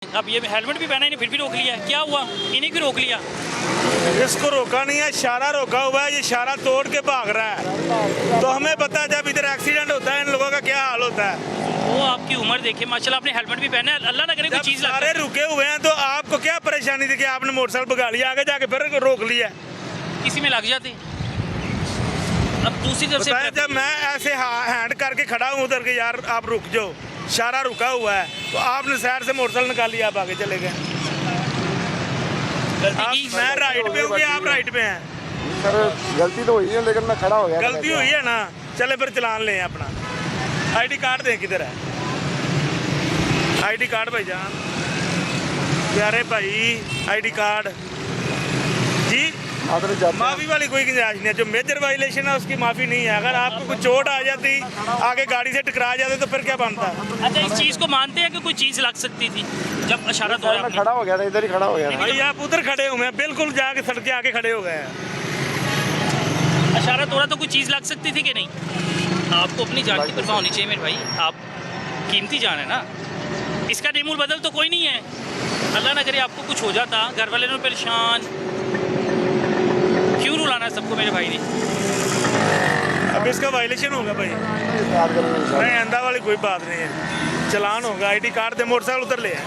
अब ये हेलमेट भी पहना, इन्हें फिर भी रोक लिया, क्या हुआ? इन्हें क्यों रोक लिया? इसको रोका नहीं है, इशारा रोका हुआ है, ये इशारा तोड़ के भाग रहा है। तो हमें पता है जब इधर एक्सीडेंट होता है इन लोगों का क्या हाल होता है। वो आपकी उम्र देखे माशाल्लाह, आपने हेलमेट भी पहना है, अल्लाह ना करे कोई चीज़ सारे रुके हुए हैं तो आपको क्या परेशानी थी कि आपने मोटरसाइकिल भगा लिया, आगे जाके फिर रोक लिया? किसी में लग जाते। अब दूसरी तरफ से जब मैं ऐसे हैंड करके खड़ा हूँ उधर के, यार आप रुक जाओ, इशारा रुका हुआ है, तो आपने साइड से मोटरसाइकिल निकाल लिया, आप आगे चले गए। मैं राइट पे हूँ कि आप राइट पे हैं? सर गलती तो हुई है लेकिन मैं खड़ा हो गया। गलती हुई है ना, चले फिर चलान लें अपना। आईडी कार्ड दें, किधर है आईडी कार्ड भाईजान? प्यारे भाई आईडी कार्ड जी। माफ़ी वाली कोई गुंजाइश नहीं है, जो मेजर वायलेशन है उसकी माफ़ी नहीं है। अगर आपको कुछ चोट आ जाती, आगे गाड़ी से टकरा जाते तो फिर क्या बनता? अच्छा, इस चीज़ को मानते हैं कि कोई चीज़ लग सकती थी जब इशारा तोड़ा? मैं खड़ा हो गया था, इधर ही खड़ा हो गया था। भाई आप उधर खड़े हुए हैं, बिल्कुल जाके सड़क के आगे खड़े हो गए हैं। इशारा तोड़ा तो कोई चीज़ लग सकती थी कि नहीं? आपको अपनी जान की परवाह होनी चाहिए मेरे भाई, आप कीमती जान है ना। इसका नेमूल बदल तो कोई नहीं है, अल्लाह ना करे आपको कुछ हो जाता, घर वाले ने परेशान, क्यों रुलाना है सबको मेरे भाई ने? अब इसका वायलेशन होगा भाई, नहीं अंधा वाली कोई बात नहीं है, चलान होगा। आईडी कार्ड दे, मोटरसाइकिल उधर ले आए।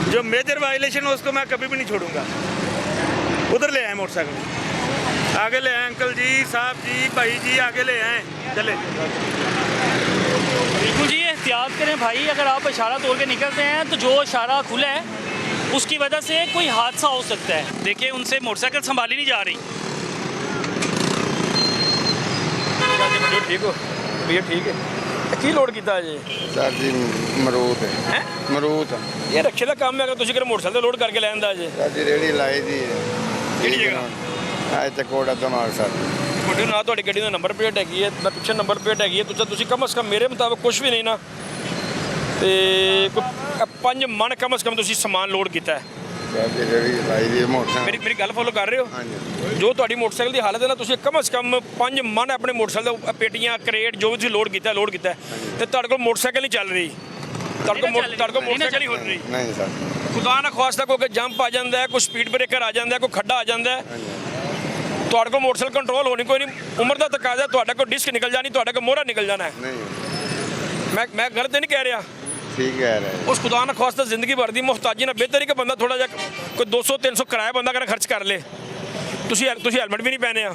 जो मेजर वायलेशन है उसको मैं कभी भी नहीं छोड़ूंगा। उधर ले आए मोटरसाइकिल, आगे ले आए अंकल जी, साहब जी, भाई जी, आगे ले आए, चले। बिल्कुल जी, एहतियात करें भाई, अगर आप इशारा तोड़ के निकलते हैं तो जो इशारा खुला है उसकी वजह से कोई हादसा हो सकता है। देखिए उनसे मोटरसाइकिल संभाली नहीं जा रही। ठीक हो भैया? ठीक है। की लोड किया जी? सर जी मरूद है, मरूद ये रखे का काम है, अगर तुम मोटरसाइकिल लोड करके लैन दा जी? सर जी रेडी लाई दी है। ਕਿਹੜੀ ਜਗ੍ਹਾ? ਅੱਜ ਤੱਕ ਕੋੜਾ ਦਿਮਾਗ ਸਰ ਤੁਹਾਡੇ ਨਾਲ ਤੁਹਾਡੀ ਗੱਡੀ ਦਾ ਨੰਬਰ ਪਲੇਟ ਹੈਗੀ ਹੈ, ਮੈਂ ਪਿੱਛੇ ਨੰਬਰ ਪਲੇਟ ਹੈਗੀ ਹੈ, ਤੁਸੀਂ ਕਮ ਸੇ ਕਮ ਮੇਰੇ ਮੁਤਾਬਕ ਕੁਝ ਵੀ ਨਹੀਂ ਨਾ, ਤੇ ਕੋਈ 5 ਮਣ ਕਮ ਸੇ ਕਮ ਤੁਸੀਂ ਸਮਾਨ ਲੋਡ ਕੀਤਾ ਹੈ। ਸਰ ਜੀ ਰੇੜੀ ਲਾਈ ਦੀ ਮੋਟਰਸਾਈਕਲ। ਮੇਰੀ ਗੱਲ ਫੋਲੋ ਕਰ ਰਹੇ ਹੋ? ਹਾਂਜੀ। ਜੋ ਤੁਹਾਡੀ ਮੋਟਰਸਾਈਕਲ ਦੀ ਹਾਲਤ ਹੈ ਨਾ, ਤੁਸੀਂ ਕਮ ਸੇ ਕਮ 5 ਮਣ ਆਪਣੇ ਮੋਟਰਸਾਈਕਲ ਦੇ ਪੇਟੀਆਂ, ਕਰੇਟ, ਜੋ ਵੀ ਤੁਸੀਂ ਲੋਡ ਕੀਤਾ ਤੇ ਤੁਹਾਡੇ ਕੋਲ ਮੋਟਰਸਾਈਕਲ ਨਹੀਂ ਚੱਲ ਰਹੀ, ਤੁਹਾਡੇ ਕੋਲ ਮੋਟਰਸਾਈਕਲ ਹੀ ਹੋ ਰਹੀ। ਨਹੀਂ ਸਰ, ਖੁਦਾ ਨਾ ਖਾਸਤਾ ਕੋਈ ਜੰਪ ਆ ਜਾਂਦਾ ਹੈ, ਕੋਈ ਸਪੀਡ ਬ੍ਰੇਕਰ ਆ ਜਾਂਦਾ ਹੈ, ਕੋਈ ਖੱਡਾ ਆ ਜਾਂਦਾ ਹੈ, ਤੁਹਾਡੇ ਕੋਲ ਮੋਟਰਸਾਈਕਲ ਕੰਟਰੋਲ ਹੋਣੀ ਕੋਈ ਨਹੀਂ, ਉਮਰ ਦਾ ਤਕਾਜ਼ਾ, ਤੁਹਾਡੇ ਕੋਲ ਡਿਸਕ ਨਿਕਲ ਜਾਣੀ, ਤੁਹਾਡੇ ਕੋਲ ਮੋਹਰਾ ਨਿਕਲ ਜਾਣਾ ਹੈ। ਨਹੀਂ ਮੈਂ ਗਲਤ ਨਹੀਂ ਕਹਿ ਰਿਹਾ। ਠੀਕ ਹੈ ਰਹੇ ਉਸ ਖੁਦਾ ਨਾ ਖਾਸਤਾ ਜ਼ਿੰਦਗੀ ਭਰ ਦੀ ਮੁਹਤਾਜੀ ਨਾਲ ਬਿਹਤਰ ਹੀ ਕਿ ਬੰਦਾ ਥੋੜਾ ਜਿਹਾ ਕੋਈ 200-300 ਕਿਰਾਇਆ ਬੰਦਾ ਕਰ ਖਰਚ ਕਰ ਲੇ। ਤੁਸੀਂ ਹੈਲਮਟ ਵੀ ਨਹੀਂ ਪਹਿਨੇ ਆ।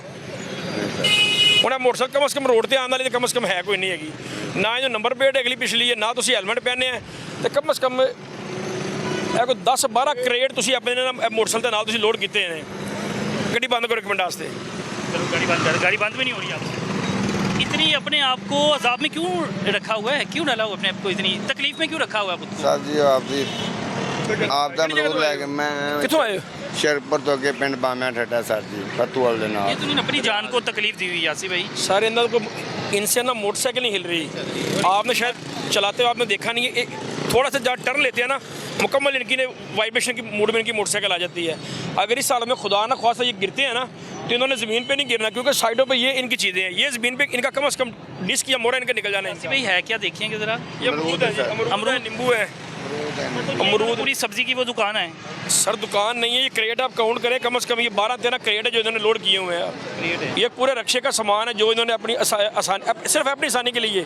ਹੁਣ ਮੋਟਰਸਾਈਕਲ ਕਮ ਸੇ ਕਮ ਰੋਡ ਤੇ ਆਉਣ ਵਾਲੀ ਤਾਂ ਕਮ ਸੇ ਕਮ ਹੈ ਕੋਈ ਨਹੀਂ ਹੈਗੀ, ਨਾ ਇਹ ਨੰਬਰ ਪਲੇਟ ਅਗਲੀ ਪਿਛਲੀ ਹੈ, ਨਾ ਤੁਸੀਂ ਹੈਲਮਟ ਪਹਿਨੇ ਆ, ਤੇ ਕਮ ਸੇ ਕਮ ਇਹ ਕੋਈ 10-12 ਕਰੇਟ ਤੁਸੀਂ ਆਪਣੇ ਮੋਟਰਸਾਈਕਲ ਦੇ ਨਾਲ ਤੁਸੀਂ ਲੋਡ ਕੀਤੇ ਨੇ। ਗੱਡੀ ਬੰਦ ਕਰੋ 1 ਮਿੰਟ ਵਾਸਤੇ। चलो गाड़ी बंद कर, गाड़ी बंद भी नहीं हो रही आपसे। इतनी अपने आप को अजाब में क्यों रखा हुआ है, क्यों डाला हुआ अपने आप को, इतनी तकलीफ में क्यों रखा हुआ है खुद को? ਸਰ ਜੀ ਆਪ ਦਾ ਮਰੂਦ ਲੈ ਕੇ ਮੈਂ ਕਿੱਥੋਂ ਆਏ ਹੋ? ਸ਼ੇਰਪੁਰ ਤੋਂ ਅੱਗੇ ਪਿੰਡ ਬਾਮਿਆਂ ਠੱਟਾ ਸਰ ਜੀ, ਫਤੂਵਾਲ ਦੇ ये ਨਾਲ। तो नहीं अपनी जान को तकलीफ दी हुई यासी भाई। सर इनका इनसे ना मोटरसाइकिल नहीं हिल रही, आपने शायद चलाते हुए आपने देखा नहीं है, थोड़ा सा जहाँ टर्न लेते हैं ना, मुकम्मल इनकी ने वाइब्रेशन की मोड में इनकी मोटरसाइकिल आ जाती है। अगर इस साल में खुदा ना ख्वास्ता ये गिरते हैं ना, तो इन्होंने ज़मीन पे नहीं गिरना, क्योंकि साइडों पे ये इनकी चीज़ें हैं, ये ज़मीन पे इनका कम से कम डिस्क या मोहरा इनका निकल जाना है। भाई है क्या, देखेंगे ज़रा। ये अमरूद है, अमरूद है, नींबू है, अमरूद पूरी सब्जी की वो दुकान है सर। दुकान नहीं है, ये क्रेट आप काउंट करें, कम से कम ये 12-13 क्रेट है जो इन्होंने लोड किए हुए हैं। ये पूरे रक्षे का सामान है जो इन्होंने अपनी सिर्फ अपनी आसानी के लिए,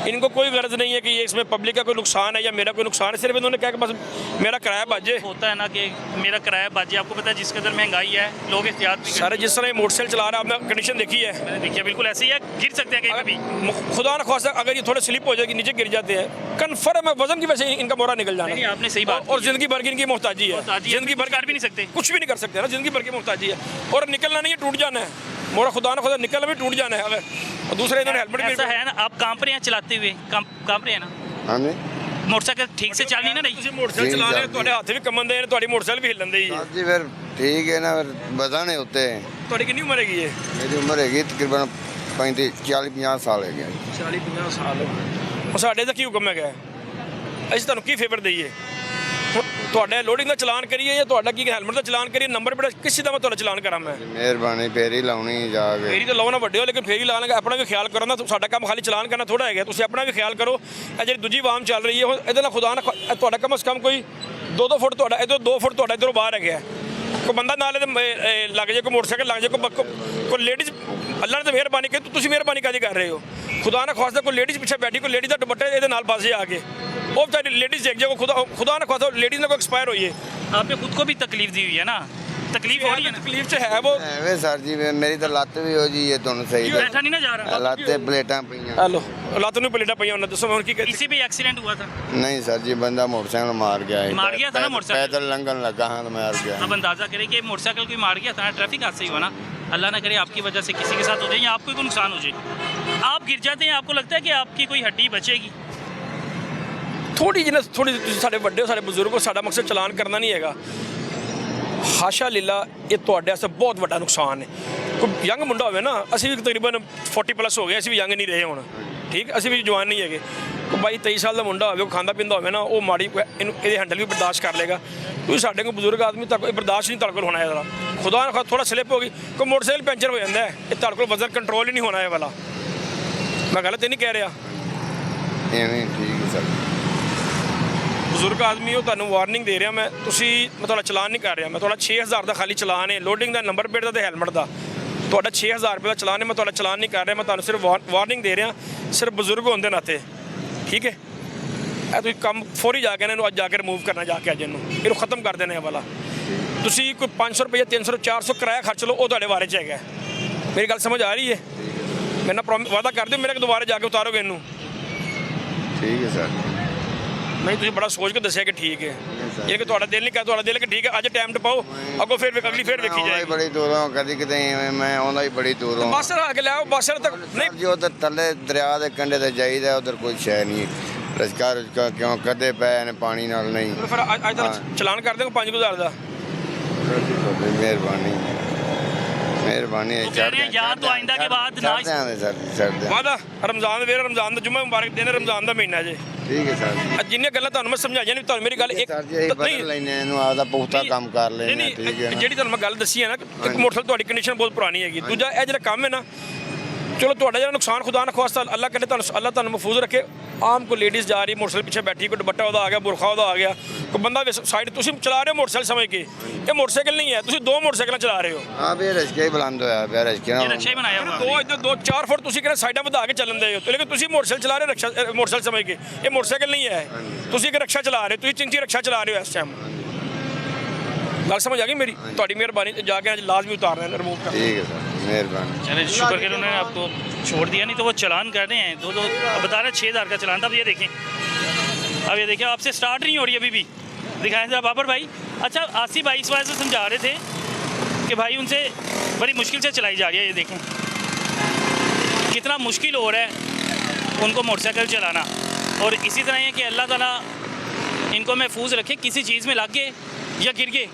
इनको कोई गर्ज नहीं है कि ये इसमें पब्लिक का कोई नुकसान है या मेरा कोई नुकसान है, सिर्फ इन्होंने क्या कि बस मेरा किराया बाजे होता है ना कि मेरा किराया बाजे। आपको पता है जिस कदर महंगाई है, लोग एहतियात भी सर जिस तरह मोटरसाइकिल चला रहा है, आपने कंडीशन देखी है? मैंने देखिए बिल्कुल ऐसे ही है, गिर सकते हैं कहीं भी। खुदा न खासा अगर ये थोड़े स्लिप हो जाएगी, नीचे गिर जाते हैं, कन्फर्म है वजन की वजह से इनका मोहरा निकल जाना नहीं, है। आपने सही बात और जिंदगी भर की इनकी मोहताजी है, जिंदगी भर कर भी नहीं सकते, कुछ भी नहीं कर सकते ना, जिंदगी भर की मोहताजी है। और निकलना नहीं है, टूट जाना है मोहरा, खुदा न खुदा निकलना भी टूट जाना है अगर। और दूसरे इन्होंने हेलमेट भी ऐसा है ना, आप कांप रहे हैं चलाते हुए, कांप रहे हैं ना, ਹਾਂਜੀ मोटरसाइकिल ठीक से चल नहीं ना रही। ਤੁਸੀਂ ਮੋਟਰਸਾਈਕਲ ਚਲਾ ਰਹੇ ਹੋ, ਤੁਹਾਡੇ ਹੱਥ ਵੀ ਕੰਮਣ ਦੇ ਨੇ, ਤੁਹਾਡੀ ਮੋਟਰਸਾਈਕਲ ਵੀ ਹਿੱਲਣ ਦੇ ਹੀ ਹੈ। ਸਰ ਜੀ ਫਿਰ ਠੀਕ ਹੈ ਨਾ, ਫਿਰ ਵਧਾਣੇ ਉੱਤੇ। ਤੁਹਾਡੀ ਕਿੰਨੀ ਉਮਰ ਹੈਗੀ ਹੈ? ਮੇਰੀ ਉਮਰ ਹੈਗੀ ਤਕਰੀਬਨ 40-50 ਸਾਲ ਹੈਗੇ। 40-50 ਸਾਲ। ਉਹ ਸਾਡੇ ਦਾ ਕੀ ਹੁਕਮ ਹੈਗਾ, ਅਸੀਂ ਤੁਹਾਨੂੰ ਕੀ ਫੇਵਰ ਦਈਏ? ਤੁਹਾਡੇ ਲੋਡਿੰਗ ਦਾ ਚਲਾਨ ਕਰੀਏ ਜਾਂ ਤੁਹਾਡਾ ਕੀ ਹੈਲਮਟ ਦਾ ਚਲਾਨ ਕਰੀਏ, ਨੰਬਰ ਪਲੇਟ ਕਿਸੇ ਦਾ ਮੈਂ ਤੁਹਾਡਾ ਚਲਾਨ ਕਰਾਂ? ਮੈਂ ਮਿਹਰਬਾਨੀ ਫੇਰੀ ਲਾਉਣੀ ਜਾ ਕੇ। ਫੇਰੀ ਤਾਂ ਲਾਓ ਨਾ ਵੱਡੇ ਹੋ, ਲੇਕਿਨ ਫੇਰੀ ਲਾਉਣ ਦਾ ਆਪਣਾ ਵੀ ਖਿਆਲ ਕਰੋ ਨਾ, ਸਾਡਾ ਕੰਮ ਖਾਲੀ ਚਲਾਨ ਕਰਨਾ ਥੋੜਾ ਹੈਗਾ, ਤੁਸੀਂ ਆਪਣਾ ਵੀ ਖਿਆਲ ਕਰੋ। ਇਹ ਜਿਹੜੀ ਦੂਜੀ ਆਵਾਮ ਚੱਲ ਰਹੀ ਹੈ ਇਹਦੇ ਨਾਲ ਖੁਦਾ ਨਾ ਤੁਹਾਡਾ ਕਮ ਸੇ ਕਮ ਕੋਈ 2-2 ਫੁੱਟ ਤੁਹਾਡਾ ਇਧਰੋਂ 2 ਫੁੱਟ ਤੁਹਾਡਾ ਇਧਰੋਂ ਬਾਹਰ ਹੈਗਾ ਕੋਈ ਬੰਦਾ ਨਾਲ ਇਹਦੇ ਲੱਗ ਜਾਏ ਕੋਈ ਮੋਟਰਸਾਈਕਲ ਲੱਗ ਜਾਏ ਕੋਈ ਲੇਡੀਜ਼ ਅੱਲਾ ਨੇ ਤਾਂ ਮਿਹਰਬਾਨੀ ਕੀਤੀ ਤੁਸੀਂ ਮਿਹਰਬਾਨੀ ਕਾਹਦੀ ਕਰ ਰਹੇ ਹੋ ਖੁਦਾ ਨਾ ਖਾਸਤਾ ਕੋਈ ਲੇਡੀਜ਼ ਪਿੱਛੇ ਬੈਠੀ ਕੋਈ ਲੇਡੀਜ਼ ਦਾ ਦੁਪੱਟਾ ਇਹਦੇ ਨਾਲ ਫਸ ਜਾ ਕੇ ਉਹ ਵਿਚਾਰੀ ਲੇਡੀਜ਼ देख जाए खुदा ना खासा लेडीज ने कोई एक्सपायर हुई है आपने खुद को भी तकलीफ दी हुई है ना तकलीफ हो रही है ना तकलीफ से है वो ਐਵੇਂ ਸਰ ਜੀ ਮੇਰੀ ਤਾਂ ਲੱਤ ਵੀ ਹੋ ਜੀ ਇਹ ਤੁਹਾਨੂੰ ਸਹੀ बैठा नहीं ना जा रहा ਲੱਤ ਤੇ ਪਲੇਟਾਂ ਪਈਆਂ हेलो ਲੱਤ ਨੂੰ ਪਲੇਟਾਂ ਪਈਆਂ ਉਹਨਾਂ ਦੱਸੋ ਮੈਂ ਹੁਣ ਕੀ ਕਰਾਂ इसी पे एक्सीडेंट हुआ था ਨਹੀਂ ਸਰ ਜੀ ਬੰਦਾ ਮੋਟਰਸਾਈਕਲ ਮਾਰ ਗਿਆ ਸੀ। ਮਾਰ ਗਿਆ था ना मोटरसाइकिल? ਪੈਦਲ ਲੰਘਣ ਲੱਗਾ ਹਾਂ ਤਾਂ ਮਾਰ ਗਿਆ अब अंदाजा करें कि मोटरसाइकिल कोई मार गया था ट्रैफिक हादसा ही हुआ ना अल्लाह ना करे आपकी वजह से किसी के साथ हो जाए या आपको कोई नुकसान हो जाए आप गिर जाते हैं आपको लगता है कि आपकी कोई हड्डी बचेगी ਥੋੜੀ ਜਿਹੀ ਤੁਸੀਂ ਸਾਡੇ ਵੱਡੇ ਹੋ ਸਾਡੇ ਬਜ਼ੁਰਗ ਹੋ ਸਾਡਾ ਮਕਸਦ ਚਲਾਨ ਕਰਨਾ ਨਹੀਂ ਹੈਗਾ ਹਾਸ਼ਾ ਲੀਲਾ ਇਹ ਤੁਹਾਡੇ ਵਾਸਤੇ ਬਹੁਤ ਵੱਡਾ ਨੁਕਸਾਨ ਹੈ ਕੋਈ ਯੰਗ ਮੁੰਡਾ ਹੋਵੇ ਨਾ ਅਸੀਂ ਵੀ ਤਕਰੀਬਨ 40 ਪਲੱਸ ਹੋ ਗਏ ਅਸੀਂ ਵੀ ਯੰਗ ਨਹੀਂ ਰਹੇ ਹੁਣ ਠੀਕ ਅਸੀਂ ਵੀ ਜਵਾਨ ਨਹੀਂ ਹੈਗੇ ਕੋਈ 22-23 ਸਾਲ ਦਾ ਮੁੰਡਾ ਹੋਵੇ ਉਹ ਖਾਂਦਾ ਪੀਂਦਾ ਹੋਵੇ ਨਾ ਉਹ ਮਾੜੀ ਇਹਦੇ ਹੈਂਡਲ ਵੀ ਬਰਦਾਸ਼ਤ ਕਰ ਲੇਗਾ ਤੁਸੀਂ ਸਾਡੇ ਕੋਲ ਬਜ਼ੁਰਗ ਆਦਮੀ ਤੱਕ ਇਹ ਬਰਦਾਸ਼ਤ ਨਹੀਂ ਤੁਹਾਡੇ ਕੋਲ ਹੋਣਾ ਇਹਦਾ ਖੁਦਾ ਨਾ ਥੋੜਾ ਸਲਿੱਪ ਹੋ ਗਈ ਕੋਈ ਮੋਟਰਸਾਈਕਲ ਪੈਂਚਰ ਹੋ ਜਾਂਦਾ ਇਹ ਤੁਹਾਡੇ ਕੋਲ ਵਜ਼ਨ ਕੰਟਰੋਲ ਹੀ ਨਹੀਂ ਹੋਣਾ ਇਹ ਵਾਲਾ ਮੈਂ ਗਲਤ ਨਹੀਂ ਕਹਿ ਰਿਹਾ ਐਵੇਂ ਠੀਕ ਹੈ ਸਰ ਬਜ਼ੁਰਗ ਆਦਮੀ ਉਹ ਤੁਹਾਨੂੰ ਵਾਰਨਿੰਗ ਦੇ ਰਿਹਾ ਮੈਂ ਮੈਂ ਤੁਹਾਡਾ ਚਲਾਨ ਨਹੀਂ ਕਰ ਰਿਹਾ ਮੈਂ ਤੁਹਾਡਾ 6000 ਦਾ ਖਾਲੀ ਚਲਾਨ ਹੈ ਲੋਡਿੰਗ ਦਾ ਨੰਬਰ ਪਲੇਟ ਦਾ ਤੇ ਹੈਲਮਟ ਦਾ ਤੁਹਾਡਾ 6000 ਰੁਪਏ ਦਾ ਚਲਾਨ ਹੈ ਮੈਂ ਤੁਹਾਡਾ ਚਲਾਨ ਨਹੀਂ ਕਰ ਰਿਹਾ ਮੈਂ ਤੁਹਾਨੂੰ ਸਿਰਫ ਵਾਰਨਿੰਗ ਦੇ ਰਿਹਾ ਸਿਰਫ ਬਜ਼ੁਰਗ ਹੋਣ ਦੇ ਨਾਤੇ ਠੀਕ ਹੈ ਇਹ ਤੁਸੀਂ ਕੰਮ ਫੌਰੀ ਜਾ ਕੇ ਇਹਨੂੰ ਅੱਜ ਜਾ ਕੇ ਰਿਮੂਵ ਕਰਨਾ ਜਾ ਕੇ ਅੱਜ ਇਹਨੂੰ ਖਤਮ ਕਰ ਦੇਣਾ ਇਹ ਵਾਲਾ ਤੁਸੀਂ ਕੋਈ 500 ਰੁਪਏ 300 400 ਕਿਰਾਇਆ ਖਰਚ ਲਓ ਉਹ ਤੁਹਾਡੇ ਬਾਰੇ 'ਚ ਹੈਗਾ ਮੇਰੀ ਗੱਲ ਸਮਝ ਆ ਰਹੀ ਹੈ ਮੇਰੇ ਨਾਲ ਵਾਅਦਾ ਕਰ ਦਿਓ ਮੇਰੇ ਕੋਲ ਦੁਬਾਰਾ ਜਾ ਕੇ ਉਤਾਰੋਗੇ ਇਹਨੂੰ ਠੀਕ ਹੈ ਸਰ ਨਹੀਂ ਤੁਸੀਂ ਬੜਾ ਸੋਚ ਕੇ ਦੱਸਿਆ ਕਿ ਠੀਕ ਹੈ ਇਹ ਕਿ ਤੁਹਾਡਾ ਦਿਲ ਨਹੀਂ ਕਰ ਤੁਹਾਡਾ ਦਿਲ ਕਿ ਠੀਕ ਹੈ ਅੱਜ ਟਾਈਮ ਟਪਾਓ ਅੱਗੋਂ ਫਿਰ ਅਗਲੀ ਫਿਰ ਵੇਖੀ ਆਉਂਦਾ ਹੀ ਜਾਏਗੀ ਬੜੀ ਦੂਰੋਂ ਕਦੀ ਕਿਤੇ ਐਵੇਂ ਮੈਂ ਆਉਂਦਾ ਹੀ ਬੜੀ ਦੂਰੋਂ ਬੱਸ ਆ ਕੇ ਲਿਆਓ ਬੱਸ ਤੱਕ ਨਹੀਂ ਸਰ ਜੀ ਉਧਰ ਥੱਲੇ ਦਰਿਆ ਦੇ ਕੰਢੇ ਤੇ ਜਾਈਦਾ ਉਧਰ ਕੋਈ ਸ਼ੈ ਨਹੀਂ ਰੁਜਕਾ ਕਿਉਂ ਕਦੇ ਪਏ ਨੇ ਪਾਣੀ ਨਾਲ ਨਹੀਂ ਫਿਰ ਅੱਜ ਤੱਕ ਚਲਾਨ ਕਰ ਦਿਓ 5000 ਦਾ ਮਿਹਰਬਾਨੀ ਮਿਹਰਬਾਨੀ वो कह रहे हैं यार तो आइंदा के बाद ना ਛੱਡ ਦਿਆਂਗੇ ਸਰ ਛੱਡ ਦਿਆਂ ਵਾਦਾ ਰਮਜ਼ਾਨ ਵੇਰ ਰਮਜ਼ਾਨ ਦਾ ਜੁਮਾ ਮੁਬਾਰਕ ਦਿਨ ਰਮਜ਼ਾਨ ਦਾ ਮਹੀਨਾ ਜੇ ਠੀਕ ਹੈ ਸਰ ਜੀ ਅੱਜ ਜਿੰਨੀਆਂ ਗੱਲਾਂ ਤੁਹਾਨੂੰ ਮੈਂ ਸਮਝਾਈਆਂ ਨਹੀਂ ਤੁਹਾਨੂੰ ਮੇਰੀ ਗੱਲ ਇੱਕ ਸਰ ਜੀ ਅਸੀਂ ਬਦਲ ਲੈਨੇ ਇਹਨੂੰ ਆਪਦਾ ਪੁਖਤਾ ਕੰਮ ਕਰ ਲੈਨੇ ਠੀਕ ਹੈ ਨਾ ਜਿਹੜੀ ਤੁਹਾਨੂੰ ਮੈਂ ਗੱਲ ਦੱਸੀ ਹੈ ਨਾ ਇੱਕ ਮੋਟਰਸਾਈਕਲ ਤੁਹਾਡੀ ਕੰਡੀਸ਼ਨ ਬਹੁਤ ਪੁਰਾਣੀ ਹੈਗੀ ਦੂਜਾ ਇਹ ਜਿਹੜਾ ਕੰਮ ਹੈ ਨਾ ਚਲੋ ਤੁਹਾਡਾ ਜਿਹੜਾ ਨੁਕਸਾਨ ਖੁਦਾ ਨਾ ਖਾਸਤਾ ਅੱਲਾ ਕਰੇ ਤੁਹਾਨੂੰ ਅੱਲਾ ਤੁਹਾਨੂੰ ਮਹਿਫੂਜ਼ ਰੱਖੇ ਆਮ ਕੋਈ ਲੇਡੀਜ਼ ਜਾ ਰਹੀ ਮੋਟਰਸਾਈਕਲ ਪਿੱਛੇ ਬੈਠੀ ਕੋਈ ਦੁਪੱਟਾ ਉਹਦਾ ਆ ਗਿਆ ਬੁਰਖਾ ਉਹਦਾ ਆ ਗਿਆ ਕੋਈ ਬੰਦਾ ਸਾਈਡ ਤੁਸੀਂ ਚਲਾ ਰਹੇ ਹੋ ਮੋਟਰਸਾਈਕਲ ਸਮਝ ਕੇ ਇਹ ਮੋਟਰਸਾਈਕਲ ਨਹੀਂ ਹੈ ਤੁਸੀਂ 2 ਮੋਟਰਸਾਈਕਲ ਚਲਾ ਰਹੇ ਹੋ ਹਾਂ ਵੀ ਰਸਕੇ ਹੀ ਬੁਲੰਦ ਹੋਇਆ ਪਿਆ ਰਸਕੇ ये ਨਾਲ रक्षा ही बनाया हुआ है। 2-4 ਫੁੱਟ ਤੁਸੀਂ ਕਿਹੜਾ ਸਾਈਡਾਂ ਵਧਾ ਕੇ ਚੱਲਣ ਦੇ ਹੋ ਲੇਕਿਨ ਤੁਸੀਂ ਮੋਟਰਸਾਈਕਲ ਚਲਾ ਰਹੇ ਹੋ ਰਕਸ਼ਾ ਮੋਟਰਸਾਈਕਲ ਸਮਝ ਕੇ ਇਹ ਮੋਟਰਸਾਈਕਲ ਨਹੀਂ ਹੈ ਤੁਸੀਂ ਇੱਕ ਰਕਸ਼ਾ ਚਲਾ ਰਹੇ ਹੋ ਤੁਸੀਂ ਚਿੰਚੀ ਰਕਸ਼ਾ ਚਲਾ ਰਹੇ ਹੋ ਇਸ ਟਾਈਮ ਗੱਲ ਸਮਝ ਆ ਗਈ ਮੇਰੀ ਤੁਹਾਡੀ ਮਿਹਰਬਾਨੀ ਜਾ ਕੇ ਅੱਜ ਲਾਜ਼ਮੀ ਉਤਾਰਨਾ ਹੈ ਰਿਮੂਵ ਕਰਨਾ ਠੀਕ ਹੈ ਸਰ ਮਿਹਰਬਾਨੀ चले शुक्र करो उन्होंने आपको छोड़ दिया नहीं तो वो चलान कर रहे हैं दो बता रहे 6000 का चलान था। अब ये देखें अब ये देखें आपसे स्टार्ट नहीं हो रही अभी भी दिखाएं जरा बाबर भाई। अच्छा आसिफ भाई इस वजह से समझा रहे थे कि भाई उनसे बड़ी मुश्किल से चलाई जा रही है। ये देखें कितना मुश्किल हो रहा है उनको मोटरसाइकिल चलाना और इसी तरह है कि अल्लाह ताला इनको महफूज रखे किसी चीज़ में लग गए या गिर गए